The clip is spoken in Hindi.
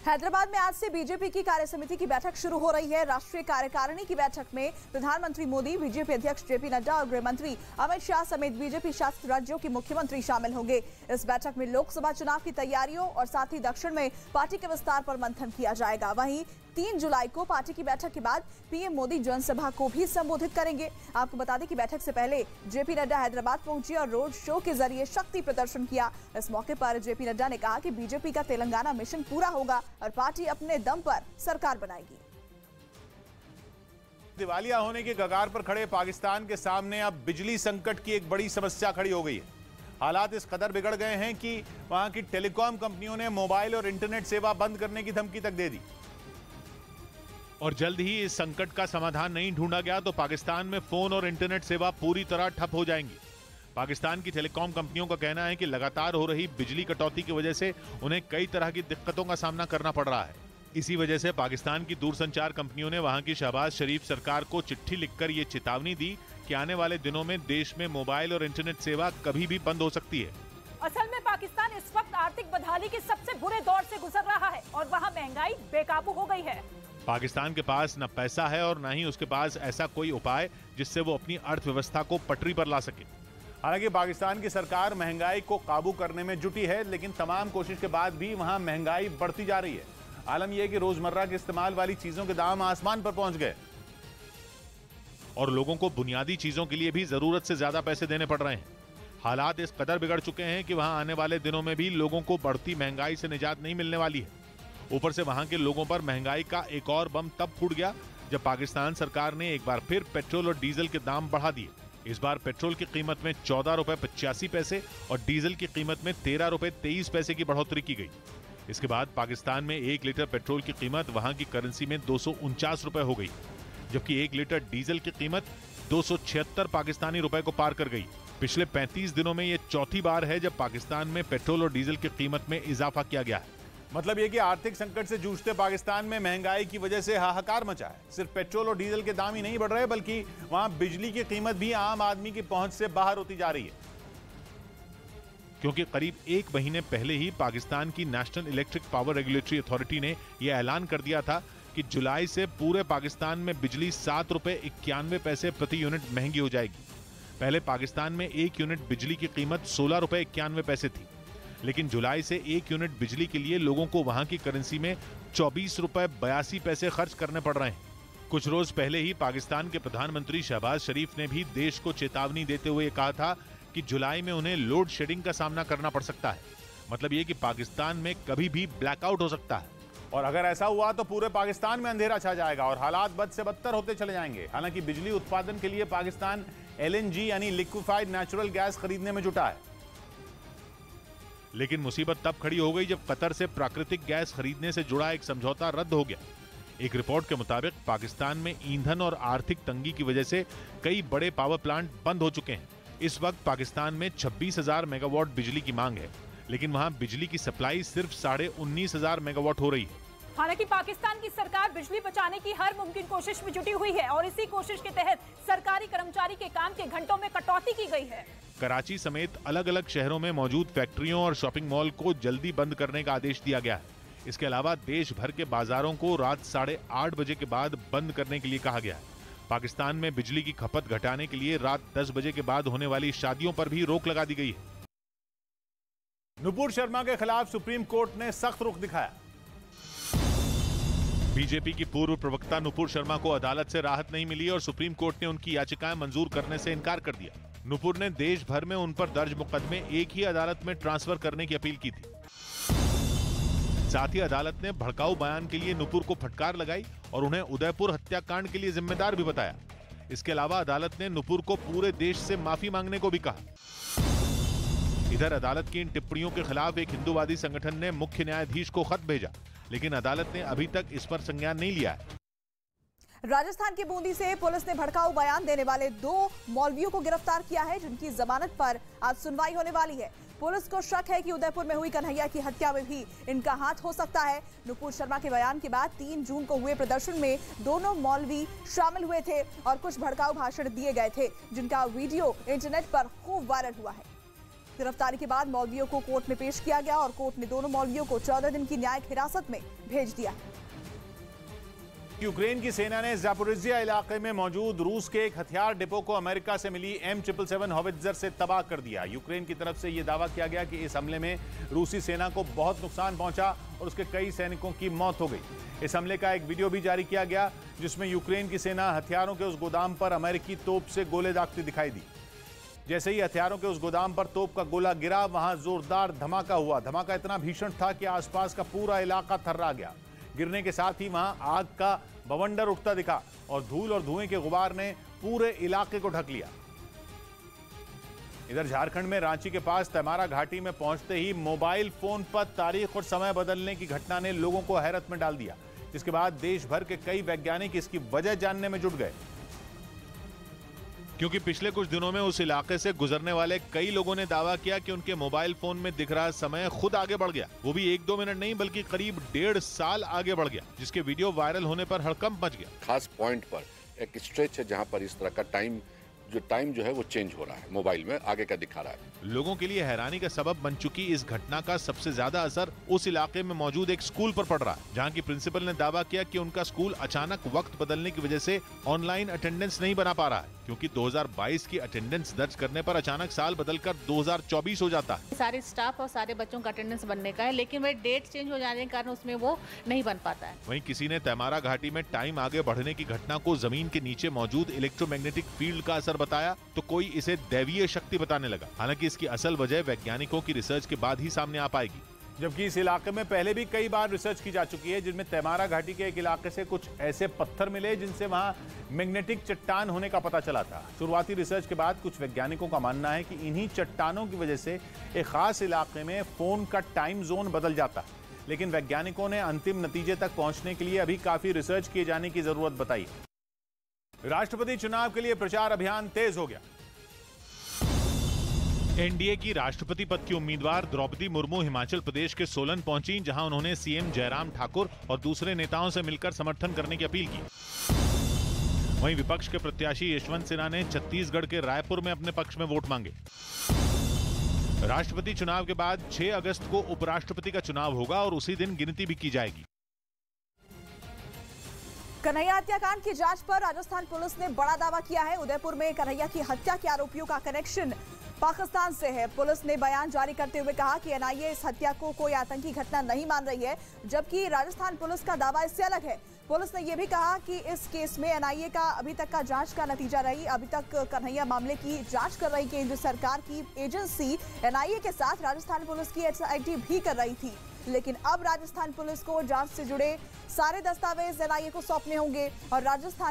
हैदराबाद में आज से बीजेपी की कार्यसमिति की बैठक शुरू हो रही है। राष्ट्रीय कार्यकारिणी की बैठक में प्रधानमंत्री मोदी, बीजेपी अध्यक्ष जेपी नड्डा और गृह मंत्री अमित शाह समेत बीजेपी शासित राज्यों के मुख्यमंत्री शामिल होंगे। इस बैठक में लोकसभा चुनाव की तैयारियों और साथ ही दक्षिण में पार्टी के विस्तार पर मंथन किया जाएगा। वहीं 3 जुलाई को पार्टी की बैठक के बाद पीएम मोदी जनसभा को भी संबोधित करेंगे। आपको बता दें कि बैठक से पहले जेपी नड्डा हैदराबाद पहुंचे और रोड शो के जरिए शक्ति प्रदर्शन किया। इस मौके पर जेपी नड्डा ने कहा कि बीजेपी का तेलंगाना मिशन पूरा होगा और पार्टी अपने दम पर सरकार बनाएगी। दिवालिया होने के कगार पर खड़े पाकिस्तान के सामने अब बिजली संकट की एक बड़ी समस्या खड़ी हो गई है। हालात इस कदर बिगड़ गए हैं कि वहां की टेलीकॉम कंपनियों ने मोबाइल और इंटरनेट सेवा बंद करने की धमकी तक दे दी। और जल्द ही इस संकट का समाधान नहीं ढूंढा गया तो पाकिस्तान में फोन और इंटरनेट सेवा पूरी तरह ठप हो जाएंगी। पाकिस्तान की टेलीकॉम कंपनियों का कहना है कि लगातार हो रही बिजली कटौती की वजह से उन्हें कई तरह की दिक्कतों का सामना करना पड़ रहा है। इसी वजह से पाकिस्तान की दूरसंचार कंपनियों ने वहां की शहबाज शरीफ सरकार को चिट्ठी लिखकर ये चेतावनी दी कि आने वाले दिनों में देश में मोबाइल और इंटरनेट सेवा कभी भी बंद हो सकती है। असल में पाकिस्तान इस वक्त आर्थिक बदहाली के सबसे बुरे दौर से गुजर रहा है और वहाँ महंगाई बेकाबू हो गई है। पाकिस्तान के पास न पैसा है और न ही उसके पास ऐसा कोई उपाय जिससे वो अपनी अर्थव्यवस्था को पटरी पर ला सके। हालांकि पाकिस्तान की सरकार महंगाई को काबू करने में जुटी है, लेकिन तमाम कोशिश के बाद भी वहां महंगाई बढ़ती जा रही है। आलम यह कि रोजमर्रा के इस्तेमाल वाली चीजों के दाम आसमान पर पहुंच गए और लोगों को बुनियादी चीजों के लिए भी जरूरत से ज्यादा पैसे देने पड़ रहे हैं। हालात इस कदर बिगड़ चुके हैं कि वहां आने वाले दिनों में भी लोगों को बढ़ती महंगाई से निजात नहीं मिलने वाली है। ऊपर से वहां के लोगों पर महंगाई का एक और बम तब फूट गया जब पाकिस्तान सरकार ने एक बार फिर पेट्रोल और डीजल के दाम बढ़ा दिए। इस बार पेट्रोल की कीमत में 14 रुपए 85 पैसे और डीजल की कीमत में 13 रुपए 23 पैसे की बढ़ोतरी की गई। इसके बाद पाकिस्तान में 1 लीटर पेट्रोल की कीमत वहां की करेंसी में 249 रुपए हो गई, जबकि 1 लीटर डीजल की कीमत 276 पाकिस्तानी रुपए को पार कर गई। पिछले 35 दिनों में यह चौथी बार है जब पाकिस्तान में पेट्रोल और डीजल की कीमत में इजाफा किया गया है। मतलब यह कि आर्थिक संकट से जूझते पाकिस्तान में महंगाई की वजह से हाहाकार मचा है। सिर्फ पेट्रोल और डीजल के दाम ही नहीं बढ़ रहे, बल्कि वहां बिजली की कीमत भी आम आदमी की पहुंच से बाहर होती जा रही है। क्योंकि करीब 1 महीने पहले ही पाकिस्तान की national electric power regulatory authority ने यह ऐलान कर दिया था कि जुलाई से पूरे पाकिस्तान में बिजली 7 रुपए 91 पैसे प्रति यूनिट महंगी हो जाएगी। पहले पाकिस्तान में 1 यूनिट बिजली की कीमत 16 रुपए 91 पैसे थी, लेकिन जुलाई से 1 यूनिट बिजली के लिए लोगों को वहां की करेंसी में 24 रुपए 82 पैसे खर्च करने पड़ रहे हैं। कुछ रोज पहले ही पाकिस्तान के प्रधानमंत्री शहबाज शरीफ ने भी देश को चेतावनी देते हुए कहा था कि जुलाई में उन्हें लोड शेडिंग का सामना करना पड़ सकता है। मतलब ये कि पाकिस्तान में कभी भी ब्लैकआउट हो सकता है और अगर ऐसा हुआ तो पूरे पाकिस्तान में अंधेरा छा जाएगा और हालात बद से बदतर होते चले जाएंगे। हालांकि बिजली उत्पादन के लिए पाकिस्तान LNG यानी लिक्विफाइड नेचुरल गैस खरीदने में जुटा है, लेकिन मुसीबत तब खड़ी हो गई जब कतर से प्राकृतिक गैस खरीदने से जुड़ा एक समझौता रद्द हो गया। एक रिपोर्ट के मुताबिक पाकिस्तान में ईंधन और आर्थिक तंगी की वजह से कई बड़े पावर प्लांट बंद हो चुके हैं। इस वक्त पाकिस्तान में 26,000 मेगावाट बिजली की मांग है, लेकिन वहां बिजली की सप्लाई सिर्फ 19,500 मेगावाट हो रही है। हालांकि पाकिस्तान की सरकार बिजली बचाने की हर मुमकिन कोशिश में जुटी हुई है और इसी कोशिश के तहत सरकारी कर्मचारी के काम के घंटों में कटौती की गई है। कराची समेत अलग अलग शहरों में मौजूद फैक्ट्रियों और शॉपिंग मॉल को जल्दी बंद करने का आदेश दिया गया है। इसके अलावा देश भर के बाजारों को रात 8:30 बजे के बाद बंद करने के लिए कहा गया है। पाकिस्तान में बिजली की खपत घटाने के लिए रात 10 बजे के बाद होने वाली शादियों पर भी रोक लगा दी गई है। नुपुर शर्मा के खिलाफ सुप्रीम कोर्ट ने सख्त रुख दिखाया। बीजेपी की पूर्व प्रवक्ता नुपुर शर्मा को अदालत से राहत नहीं मिली और सुप्रीम कोर्ट ने उनकी याचिकाएं मंजूर करने से इनकार कर दिया। नुपुर ने देश भर में उन पर दर्ज मुकदमे एक ही अदालत में ट्रांसफर करने की अपील की थी। साथ ही अदालत ने भड़काऊ बयान के लिए नुपुर को फटकार लगाई और उन्हें उदयपुर हत्याकांड के लिए जिम्मेदार भी बताया। इसके अलावा अदालत ने नुपुर को पूरे देश से माफी मांगने को भी कहा। इधर अदालत की इन टिप्पणियों के खिलाफ एक हिंदूवादी संगठन ने मुख्य न्यायाधीश को खत भेजा, लेकिन अदालत ने अभी तक इस पर संज्ञान नहीं लिया है। राजस्थान के बूंदी से पुलिस ने भड़काऊ बयान देने वाले 2 मौलवियों को गिरफ्तार किया है, जिनकी जमानत पर आज सुनवाई होने वाली है। पुलिस को शक है कि उदयपुर में हुई कन्हैया की हत्या में भी इनका हाथ हो सकता है। नुपुर शर्मा के बयान के बाद 3 जून को हुए प्रदर्शन में दोनों मौलवी शामिल हुए थे और कुछ भड़काऊ भाषण दिए गए थे, जिनका वीडियो इंटरनेट पर खूब वायरल हुआ है। गिरफ्तारी के बाद मौलवियों को कोर्ट में पेश किया गया और कोर्ट ने दोनों मौलवियों को 14 दिन की न्यायिक हिरासत में भेज दिया। यूक्रेन की सेना ने ज़ापोरिज़िया इलाके में मौजूद रूस के एक हथियार डिपो को अमेरिका से मिली M777 हॉवित्ज़र से तबाह कर दिया। यूक्रेन की तरफ से यह दावा किया गया कि इस हमले में रूसी सेना को बहुत नुकसान पहुंचा और उसके कई सैनिकों की मौत हो गई। इस हमले का एक वीडियो भी जारी किया गया जिसमें यूक्रेन की सेना हथियारों के उस गोदाम पर अमेरिकी तोप से गोले दागती दिखाई दी। जैसे ही हथियारों के उस गोदाम पर तोप का गोला गिरा, वहां जोरदार धमाका हुआ। धमाका इतना भीषण था कि आसपास का पूरा इलाका थर्रा गया। गिरने के साथ ही वहां आग का बवंडर उठता दिखा और धूल और धुएं के गुबार ने पूरे इलाके को ढक लिया। इधर झारखंड में रांची के पास तैमारा घाटी में पहुंचते ही मोबाइल फोन पर तारीख और समय बदलने की घटना ने लोगों को हैरत में डाल दिया, जिसके बाद देश भर के कई वैज्ञानिक इसकी वजह जानने में जुट गए। क्योंकि पिछले कुछ दिनों में उस इलाके से गुजरने वाले कई लोगों ने दावा किया कि उनके मोबाइल फोन में दिख रहा समय खुद आगे बढ़ गया। वो भी 1-2 मिनट नहीं बल्कि करीब 1.5 साल आगे बढ़ गया, जिसके वीडियो वायरल होने पर हड़कंप मच गया। खास पॉइंट पर एक स्ट्रेच है जहां पर इस तरह का टाइम जो है वो चेंज हो रहा है, मोबाइल में आगे का दिखा रहा है। लोगों के लिए हैरानी का सबब बन चुकी इस घटना का सबसे ज्यादा असर उस इलाके में मौजूद एक स्कूल पर पड़ रहा है, जहां की प्रिंसिपल ने दावा किया कि उनका स्कूल अचानक वक्त बदलने की वजह से ऑनलाइन अटेंडेंस नहीं बना पा रहा है, क्योंकि 2022 की अटेंडेंस दर्ज करने पर अचानक साल बदलकर 2024 हो जाता है। सारे स्टाफ और सारे बच्चों का अटेंडेंस बनने का है, लेकिन वह डेट चेंज हो जाने के कारण उसमें वो नहीं बन पाता है। वहीं किसी ने तैमारा घाटी में टाइम आगे बढ़ने की घटना को जमीन के नीचे मौजूद इलेक्ट्रोमैग्नेटिक फील्ड का असर बताया तो कोई इसे दैवीय शक्ति बताने लगा। हालांकि इसकी असल वजह वैज्ञानिकों की रिसर्च के बाद ही सामने आ पाएगी। जबकि इस इलाके में पहले भी कई बार रिसर्च की जा चुकी है, जिनमें तैमारा घाटी के एक इलाके से कुछ ऐसे पत्थर मिले जिनसे वहां मैग्नेटिक चट्टान होने का पता चला था। शुरुआती रिसर्च के बाद कुछ वैज्ञानिकों का मानना है कि इन्हीं चट्टानों की वजह से एक खास इलाके में फोन का टाइम जोन बदल जाता है। लेकिन वैज्ञानिकों ने अंतिम नतीजे तक पहुंचने के लिए अभी काफी रिसर्च किए जाने की जरूरत बताई। राष्ट्रपति चुनाव के लिए प्रचार अभियान तेज हो गया। एनडीए की राष्ट्रपति पद की उम्मीदवार द्रौपदी मुर्मू हिमाचल प्रदेश के सोलन पहुंची, जहां उन्होंने सीएम जयराम ठाकुर और दूसरे नेताओं से मिलकर समर्थन करने की अपील की। वहीं विपक्ष के प्रत्याशी यशवंत सिन्हा ने छत्तीसगढ़ के रायपुर में अपने पक्ष में वोट मांगे। राष्ट्रपति चुनाव के बाद 6 अगस्त को उपराष्ट्रपति का चुनाव होगा और उसी दिन गिनती भी की जाएगी। कन्हैया हत्याकांड की जांच पर राजस्थान पुलिस ने बड़ा दावा किया है। उदयपुर में कन्हैया की हत्या के आरोपियों का कनेक्शन पाकिस्तान से है। पुलिस ने बयान जारी करते हुए कहा कि एनआईए इस हत्या को कोई आतंकी घटना नहीं मान रही है, जबकि राजस्थान पुलिस का दावा इससे अलग है। पुलिस ने यह भी कहा कि इस केस में एनआईए का अभी तक का जांच का नतीजा रही। अभी तक कन्हैया मामले की जांच कर रही केंद्र सरकार की एजेंसी एनआईए के साथ राजस्थान पुलिस की एसआईटी भी कर रही थी, लेकिन अब राजस्थान पुलिस को जांच से जुड़े सारे दस्तावेज एनआईए को सौंपने होंगे और राजस्थान